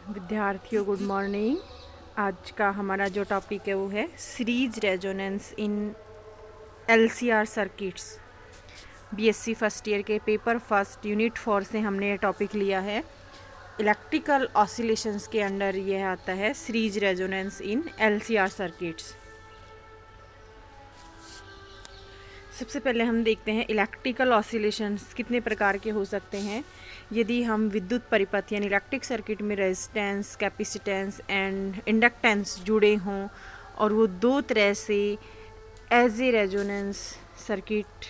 विद्यार्थियों good morning. आज का हमारा जो टॉपिक है वो है series resonance in LCR circuits. BSc first year के पेपर फर्स्ट यूनिट 4 से हमने ये टॉपिक लिया है। इलेक्ट्रिकल ऑसिलेशंस के अंडर यह आता है series resonance in LCR circuits. सबसे पहले हम देखते हैं इलेक्ट्रिकल ऑसिलेशंस कितने प्रकार के हो सकते हैं। यदि हम विद्युत परिपथ यानी इलेक्ट्रिक सर्किट में रेजिस्टेंस, कैपेसिटेंस एंड इंडक्टेंस जुड़े हों और वो दो तरह से एज ए रेजोनेंस सर्किट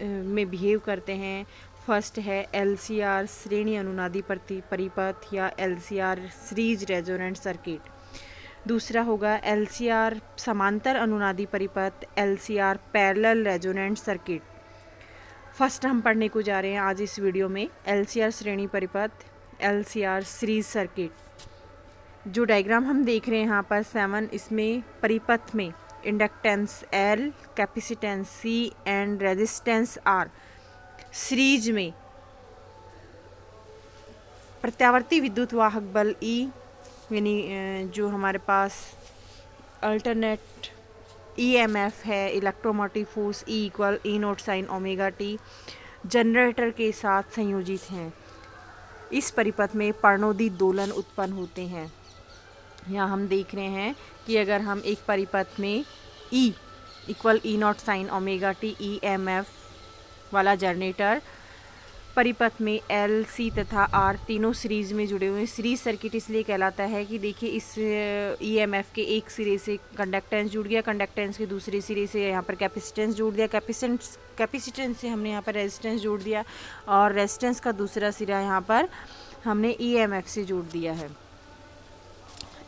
में बिहेव करते हैं। फर्स्ट है एलसीआर श्रेणी अनुनादी परिपथ या एलसीआर सीरीज रेजोनेंट सर्किट। दूसरा होगा एलसीआर समांतर अनुनादी परिपथ LCR parallel resonant circuit. First हम पढ़ने को जा रहे हैं आज इस वीडियो में एलसीआर श्रेणी परिपथ एलसीआर सीरीज सर्किट। जो डायग्राम हम देख रहे हैं यहाँ पर 7, इसमें परिपथ में inductance L, capacitance C and resistance R series में प्रत्यावर्ती विद्युत वाहक बल E यानी जो हमारे पास अल्टरनेट ईएमएफ है electromotive force E equal E note sine omega T generator के साथ संयोजित हैं। इस परिपथ में पर्णोदी दोलन उत्पन्न होते हैं। यहाँ हम देख रहे हैं कि अगर हम एक परिपथ में E equal E note sine omega T EMF वाला जनरेटर, परिपथ में L, C तथा R तीनों सीरीज में जुड़े हुए हैं। सीरीज सर्किट इसलिए कहलाता है कि देखिए इस EMF के एक सिरे से कंडक्टेंस जुड़ गया, कंडक्टेंस के दूसरे सिरे से यहाँ पर कैपेसिटेंस जुड़ दिया, कैपेसिटेंस से हमने यहाँ पर रेजिस्टेंस जोड़ दिया और रेजिस्टेंस का दूसरा सिरा यहाँ पर हमने EMF से जोड़ दिया है।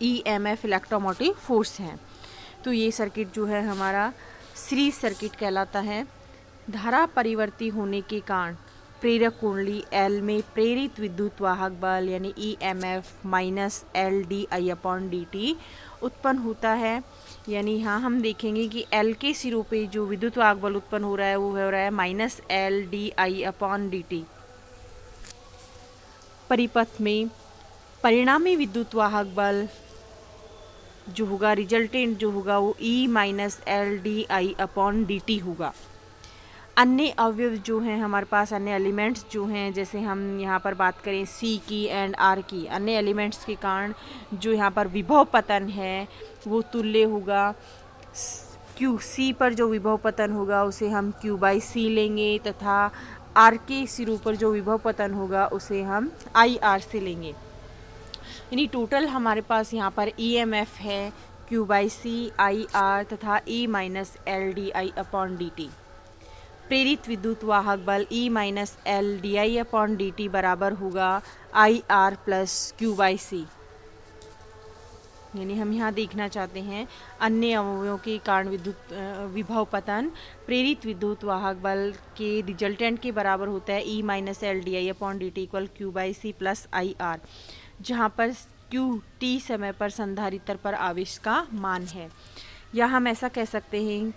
EMF इलेक्ट्रोमोटिव फोर्स है। तो ये सर्किट जो है हमारा सीरीज सर्किट कहलाता है। धारा परिवर्ती होने के कारण प्रेरक कुंडली L में प्रेरित विद्युत वाहक बल यानी EMF माइनस LdI/dt उत्पन्न होता है। यानी यहाँ हम देखेंगे कि L के सिरों पे जो विद्युत वाहक बल उत्पन्न हो रहा है वो हो रहा है माइनस LdI/dt। परिपथ में परिणामी विद्युत वाहक बल जो होगा, रिजल्टेंट जो होगा वो E माइनस LdI/dt होगा। अन्य अवयव जो हैं हमारे पास, अन्य एलिमेंट्स जो हैं, जैसे हम यहाँ पर बात करें C की एंड R की, अन्य एलिमेंट्स के कारण जो यहाँ पर विभव पतन है वो तुल्य होगा C पर जो विभव पतन होगा उसे हम Q/C लेंगे तथा R के सिरों पर जो विभव पतन होगा उसे हम IR से लेंगे। यानी टोटल हमारे पास यहाँ पर EMF है Q/C, IR तथा E माइनस LdI/dt। प्रेरित विद्युत वाहक बल E माइनस LdI/dt बराबर होगा IR प्लस Q/C। यानी हम यहाँ देखना चाहते हैं अन्य अवयवों के कारण विभव पतन प्रेरित विद्युत वाहक बल के रिजल्टेंट के बराबर होता है E minus LdI/dt equal Q/C plus IR, जहाँ पर Q t समय पर संधारित्र पर आवेश का मान है। या हम ऐसा कह सकते हैं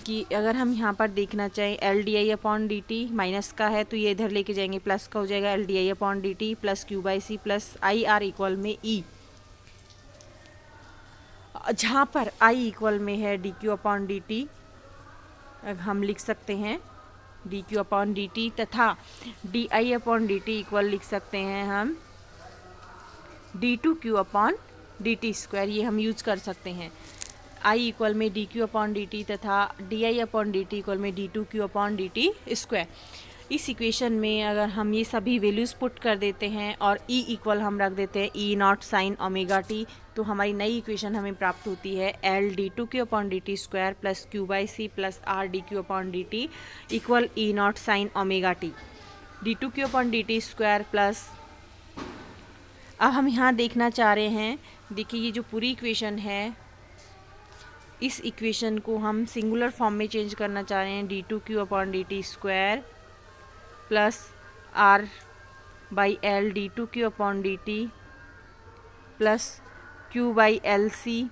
कि अगर हम यहाँ पर देखना चाहें LdI/dt माइनस का है तो ये इधर लेके जाएंगे, प्लस का हो जाएगा LdI/dt plus Q/C plus IR equal में E, जहाँ पर I इक्वल में है dQ/dt हम लिख सकते हैं dQ/dt तथा dI/dt इक्वल लिख सकते हैं हम d2Q/dt स्क्वायर। ये हम यूज कर सकते हैं। I इक्वल में dQ/dt तथा dI/dt इक्वल में d2Q/dt स्क्वायर। इस इक्वेशन में अगर हम ये सभी वैल्यूज़ पुट कर देते हैं और E इक्वल हम रख देते हैं E not sine omega T, तो हमारी नई इक्वेशन हमें प्राप्त होती है L d2Q/dt square plus Q/C plus R dQ/dt equal E not sine omega T d2Q/dt square plus. अब हम यहाँ देखना चाह रहे हैं, देखिए ये जो पूरी इक्वेशन है इस इक्वेशन को हम सिंगुलर फॉर्म में चेंज करना चाह रहे हैं d2Q/dt square plus R/L d2Q/dt plus Q/LC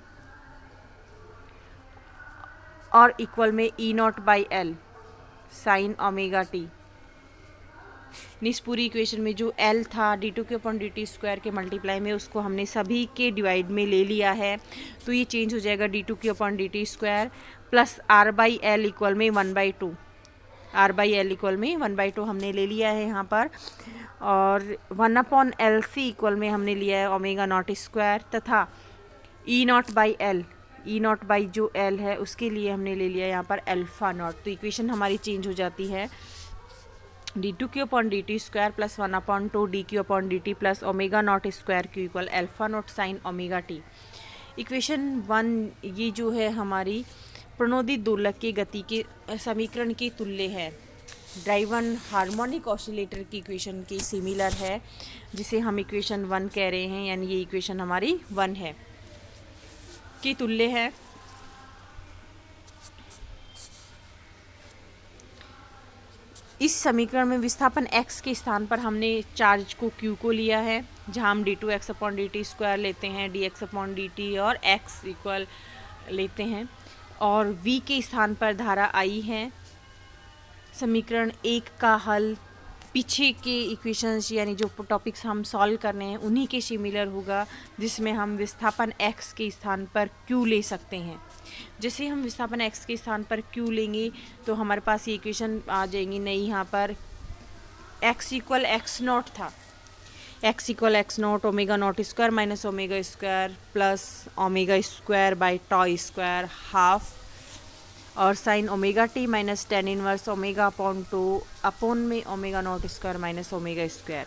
और इक्वल में E0/L साइन ओमेगा टी इस पूरी इक्वेशन में जो एल था d2q/dt² के मल्टीप्लाई में, उसको हमने सभी के डिवाइड में ले लिया है, तो ये चेंज हो जाएगा d2q/dt² प्लस r/l इक्वल में 1/2। r/l इक्वल में 1/2 हमने ले लिया है यहाँ पर, और 1/LC इक्वल में हमने लिया है ओमेगा नॉट स्क्वायर, तथा E0/L, E0 जो L है उसके लिए हमने ले लिया यहाँ पर अल्फ़ा नॉट। तो इक्वेशन हमारी चेंज हो जाती है d2q/dt² plus 1/2 dq/dt plus omega not square q equal alpha not sine omega t। Equation 1 ये जो है हमारी प्रणोदित दोलक के गति के समीकरण के तुल्य है, ड्राइवन हार्मोनिक ऑसिलेटर की इक्वेशन के सिमिलर है, जिसे हम इक्वेशन 1 कह रहे हैं, यानी ये इक्वेशन हमारी 1 है, की तुल्य है। इस समीकरण में विस्थापन x के स्थान पर हमने चार्ज को q को लिया है, जहां हम d2x/dt² लेते हैं, dx/dt और x इक्वल लेते हैं, और v के स्थान पर धारा I है। समीकरण 1 का हल पीछे के इक्वेशंस यानी जो टॉपिक्स हम सॉल्व कर रहे हैं उन्हीं के सिमिलर होगा, जिसमें हम विस्थापन x के स्थान पर q ले सकते हैं। जैसे हम विस्थापन x के स्थान पर q लेंगे तो हमारे पास ये इक्वेशन आ जाएंगी नई। यहाँ पर x इक्वल x0 था, x equal x0 omega not square minus omega square plus omega square by tau square half, और sine omega T minus tan inverse omega upon 2 upon में omega not square minus omega square.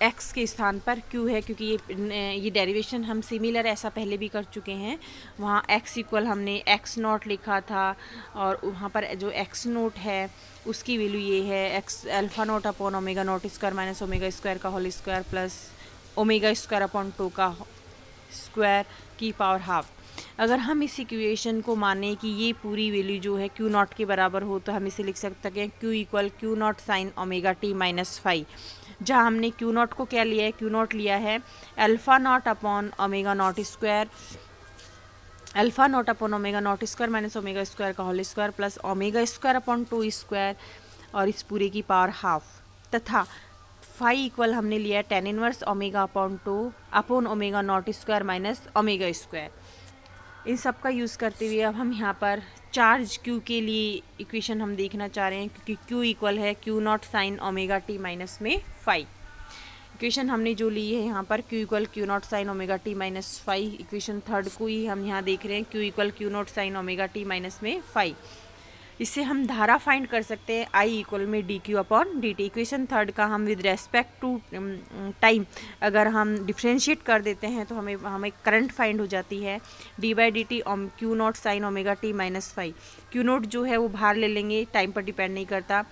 x के स्थान पर q है, क्योंकि ये derivation हम similar ऐसा पहले भी कर चुके हैं। वहाँ x इक्वल हमने x0 लिखा था, और वहाँ पर जो x0 है उसकी वैल्यू ये है x alpha not upon omega not square minus omega square का whole square plus omega square upon 2 का स्क्वायर की पावर हाफ। अगर हम इस इक्वेशन को माने कि ये पूरी वैल्यू जो है Q नॉट के बराबर हो, तो हम इसे लिख सकते हैं Q equal Q naught sine omega T minus phi, जहाँ हमने Q नॉट को क्या लिया है, Q नॉट लिया है alpha not upon omega not square, alpha not upon omega not square minus omega square का whole square plus omega square upon 2 square और इस पूरे की पावर हाफ, तथा फाई इक्वल हमने लिया है tan inverse omega upon 2 upon omega not square minus omega square. इन सब का यूज़ करते हुए अब हम यहाँ पर चार्ज q के लिए इक्वेशन हम देखना चाह रहे हैं, क्योंकि q इक्वल है Q naught sine omega T minus में फाई। इक्वेशन हमने जो ली है यहाँ पर Q equal Q naught sine omega T minus phi, equation 3 को ही हम यहाँ देख रहे हैं Q equal Q naught sine omega T minus में फाई। इससे हम धारा फाइंड कर सकते हैं I इक्वल में dq/dt। इक्वेशन 3 का हम विद रेस्पेक्ट टू टाइम अगर हम डिफ्रेंशिएट कर देते हैं तो हमें करंट फाइंड हो जाती है d/dt Q naught sine omega T minus phi. Q naught जो है वो बाहर ले लेंगे, टाइम पर डिपेंड नहीं करता।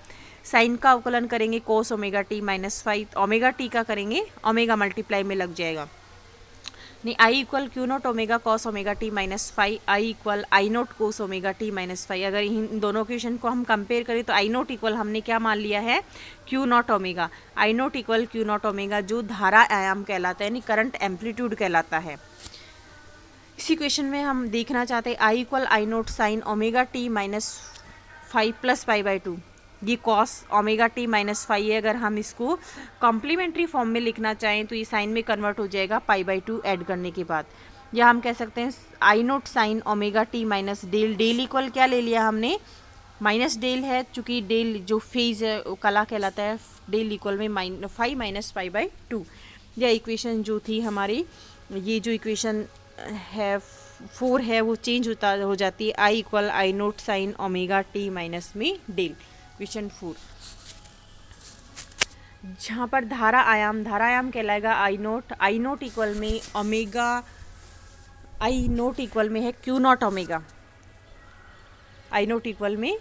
साइन का अवकलन करेंगे cos omega T minus phi, omega t का करेंगे ओमेगा मल्टीप्लाई में लग जाएगा, नहीं I equal Q not omega cos omega T minus phi, I equal I naught cos omega T minus phi. अगर इन दोनों क्वेश्चन को हम कंपेयर करें तो I नोट इक्वल हमने क्या मान लिया है Q not omega, I note equal Q not omega जो धारा आयाम कहलाता है, यानी करंट एम्पलीट्यूड कहलाता है। इसी क्वेश्चन में हम देखना चाहते हैं I equal I naught sine omega T minus five plus pi by 2, ये cos omega T minus phi है। अगर हम इसको कॉम्प्लीमेंट्री फॉर्म में लिखना चाहें तो ये साइन में कन्वर्ट हो जाएगा पाई बाई 2 ऐड करने के बाद, या हम कह सकते हैं I not sine omega T minus del. Del equal क्या ले लिया हमने, माइनस डेल है, चूँकि डेल जो फेज है वो कला कहलाता है। डेल इक्वल में फाइव माइनस पाई बाई 2। यह इक्वेशन जो थी हमारी, ये जो इक्वेशन है 4 है वो चेंज हो जाती है I equal I not sine omega T minus में डेल, क्वेश्चन 4। जहाँ पर धारा आयाम कहलाएगा आई नोट इक्वल में ओमेगा, आई नोट इक्वल में है Q not omega, I not equal में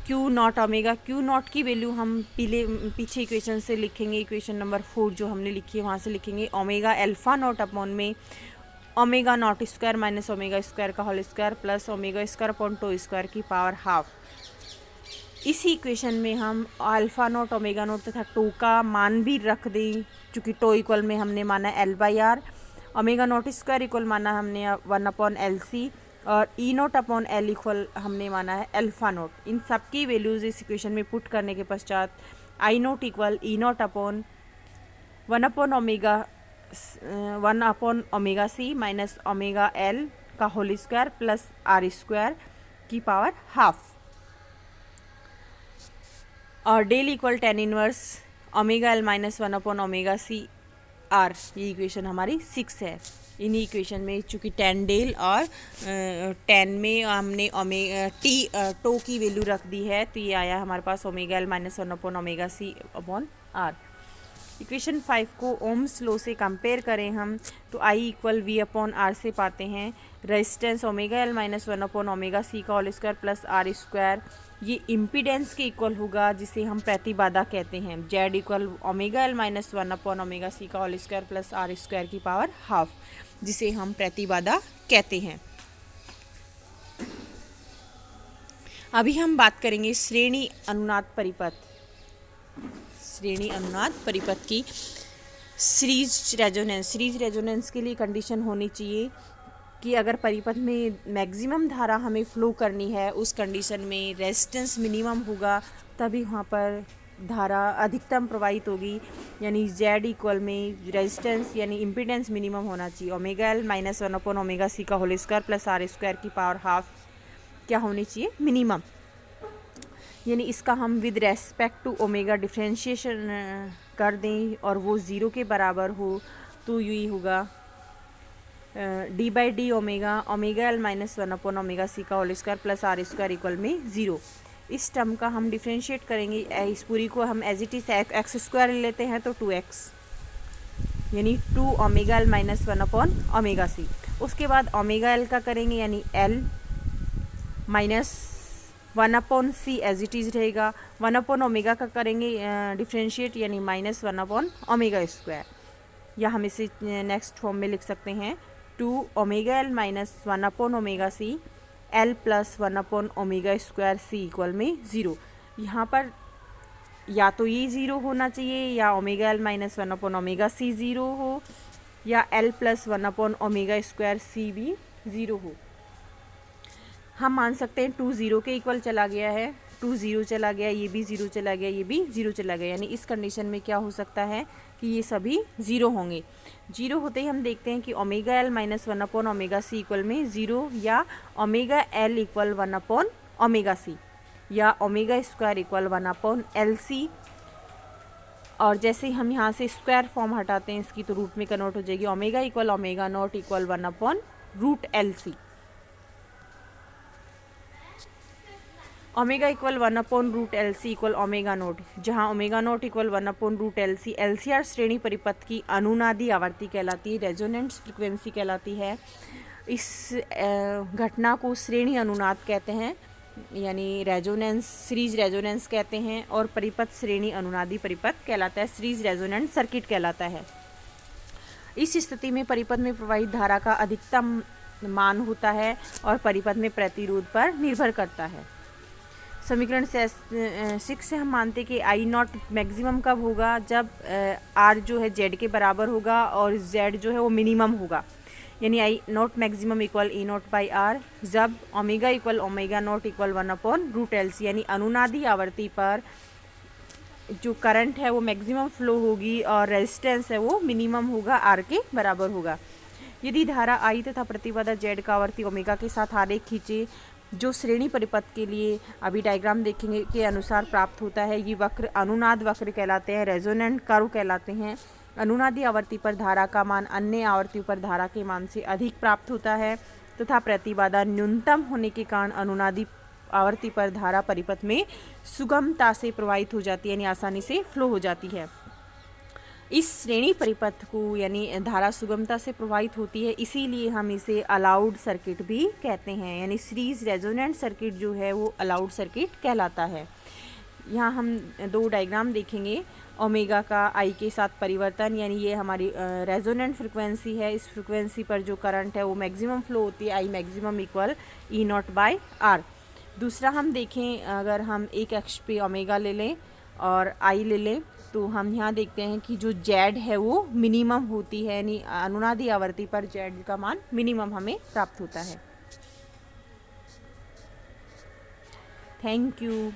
Q not omega. Q not की वैल्यू हम पीछे इक्वेशन से लिखेंगे, इक्वेशन नंबर 4 जो हमने लिखी है वहाँ से लिखेंगे ओमेगा अल्फ़ा नॉट अपॉन में omega not square minus omega square का whole square plus omega square upon 2 square की पावर हाफ। इसी इक्वेशन में हम अल्फ़ा नोट ओमेगा नोट तथा टो का मान भी रख दें, चूँकि टो इक्वल में हमने माना L/R, omega naught square equal माना हमने 1/LC, और ई नोट अपॉन एल इक्वल हमने माना है अल्फा नोट। इन सब की वैल्यूज़ इस इक्वेशन में पुट करने के पश्चात I not equal E not upon 1/ओमेगा सी माइनस ओमेगा एल का whole square plus R square की पावर हाफ, और del equal tan inverse omega L minus 1/ओमेगा सी आर। ये इक्वेशन हमारी 6 है। इन इक्वेशन में चूँकि टेन डेल और 10 में हमने टी टो की वैल्यू रख दी है, तो ये आया हमारे पास ओमेगा एल माइनस 1/ओमेगा सी अपॉन आर। इक्वेशन 5 को ओम्स लॉ से कंपेयर करें हम तो I equal V upon R से पाते हैं। रेजिस्टेंस ओमेगा एल माइनस 1/ओमेगा सी का whole square plus R square, ये इम्पीडेंस के इक्वल होगा जिसे हम प्रतिबाधा कहते हैं। Z equal omega L minus 1/ओमेगा सी का whole square plus R square की पावर हाफ, जिसे हम प्रतिबाधा कहते हैं। अभी हम बात करेंगे श्रेणी अनुनाद परिपथ। श्रेणी अनुनाद परिपथ की सीरीज रेजोनेंस के लिए कंडीशन होनी चाहिए कि अगर परिपथ में मैक्सिमम धारा हमें फ्लो करनी है, उस कंडीशन में रेजिस्टेंस मिनिमम होगा, तभी वहाँ पर धारा अधिकतम प्रवाहित होगी। यानी जेड इक्वल में रेजिस्टेंस यानी इम्पीडेंस मिनिमम होना चाहिए। ओमेगा एल माइनस 1/ओमेगा सी का whole square plus R square की पावर हाफ क्या होनी चाहिए, मिनिमम। यानी इसका हम with respect to omega differentiation कर दें और वो ज़ीरो के बराबर हो, तो यही होगा d/d ओमेगा एल माइनस 1/ओमेगा सी का whole square plus R square equal में ज़ीरो। इस टर्म का हम डिफ्रेंशिएट करेंगे, इस पूरी को हम as it is x square लेते हैं तो 2x, यानी 2 ओमेगा एल माइनस 1/ओमेगा सी। उसके बाद ओमेगा एल का करेंगे यानी L minus 1/c as it is रहेगा। 1/ओमेगा का करेंगे डिफ्रेंशिएट यानी माइनस 1/ओमेगा स्क्वायर, या हम इसे नेक्स्ट फॉर्म में लिख सकते हैं 2 ओमेगा एल माइनस 1/ओमेगा सी एल प्लस 1/ओमेगा स्क्वायर सी इक्वल में ज़ीरो। यहाँ पर या तो ये ज़ीरो होना चाहिए, या ओमेगा एल माइनस 1/ओमेगा सी ज़ीरो हो, या एल प्लस 1/ओमेगा स्क्वायर सी भी ज़ीरो हो। हम मान सकते हैं 2 0 के इक्वल चला गया है, 2 0 चला गया, ये भी 0 चला गया, ये भी 0 चला गया, यानी इस कंडीशन में क्या हो सकता है कि ये सभी 0 होंगे। 0 होते ही हम देखते हैं कि ओमेगा एल माइनस 1/ओमेगा सी इक्वल में 0, या ओमेगा एल इक्वल 1/ओमेगा सी, या ओमेगा स्क्वायर इक्वल 1/LC। और जैसे हम यहाँ से स्क्वायर फॉर्म हटाते हैं इसकी, तो रूट में कन्वर्ट हो जाएगी। Omega equal omega not equal 1/√LC। Omega equal 1/√LC equal omega not, जहाँ omega not equal 1/√LC LCR श्रेणी परिपथ की अनुनादी आवर्ती कहलाती है, रेजोनेंस फ्रिक्वेंसी कहलाती है। इस घटना को श्रेणी अनुनाद कहते हैं, यानी रेजोनेंस सीरीज रेजोनेंस कहते हैं, और परिपथ श्रेणी अनुनादी परिपथ कहलाता है, सीरीज रेजोनेंस सर्किट कहलाता है। इस स्थिति में परिपथ में प्रवाहित धारा का अधिकतम मान होता है और परिपथ में प्रतिरोध पर निर्भर करता है। समीकरण 6 से हम मानते कि आई नॉट मैक्सिमम कब होगा, जब आर जो है जेड के बराबर होगा और जेड जो है वो मिनिमम होगा। यानी I not maximum equal E not by R, जब omega equal omega not equal 1/√LC, यानी अनुनादी आवर्ती पर जो करंट है वो मैक्सिमम फ्लो होगी और रेजिस्टेंस है वो मिनिमम होगा, आर के बराबर होगा। यदि धारा आई तथा प्रतिबाधा जेड का आवर्ती ओमेगा के साथ आरेख खींचे, जो श्रेणी परिपथ के लिए अभी डायग्राम देखेंगे के अनुसार प्राप्त होता है, ये वक्र अनुनाद वक्र कहलाते हैं, रेजोनेंट कर्व कहलाते हैं। अनुनादी आवर्ती पर धारा का मान अन्य आवर्तियों पर धारा के मान से अधिक प्राप्त होता है तथा प्रतिबाधा न्यूनतम होने के कारण अनुनादी आवर्ती पर धारा परिपथ में सुगमता से प्रवाहित हो जाती है, यानी आसानी से फ्लो हो जाती है। इस श्रेणी परिपथ को यानी धारा सुगमता से प्रवाहित होती है, इसीलिए हम इसे अलाउड सर्किट भी कहते हैं, यानी सीरीज रेजोनेंट सर्किट जो है वो अलाउड सर्किट कहलाता है। यहाँ हम 2 डायग्राम देखेंगे। ओमेगा का आई के साथ परिवर्तन, यानी ये हमारी रेजोनेंट फ्रिक्वेंसी है, इस फ्रिक्वेंसी पर जो करंट है वो मैक्सिमम फ्लो होती है, I maximum equal E not by R. दूसरा हम देखें, अगर हम एक अक्ष पे ओमेगा ले लें और आई ले लें, तो हम यहाँ देखते हैं कि जो जेड है वो मिनिमम होती है, यानी अनुनादी आवर्ती पर जेड का मान मिनिमम हमें प्राप्त होता है। Thank you.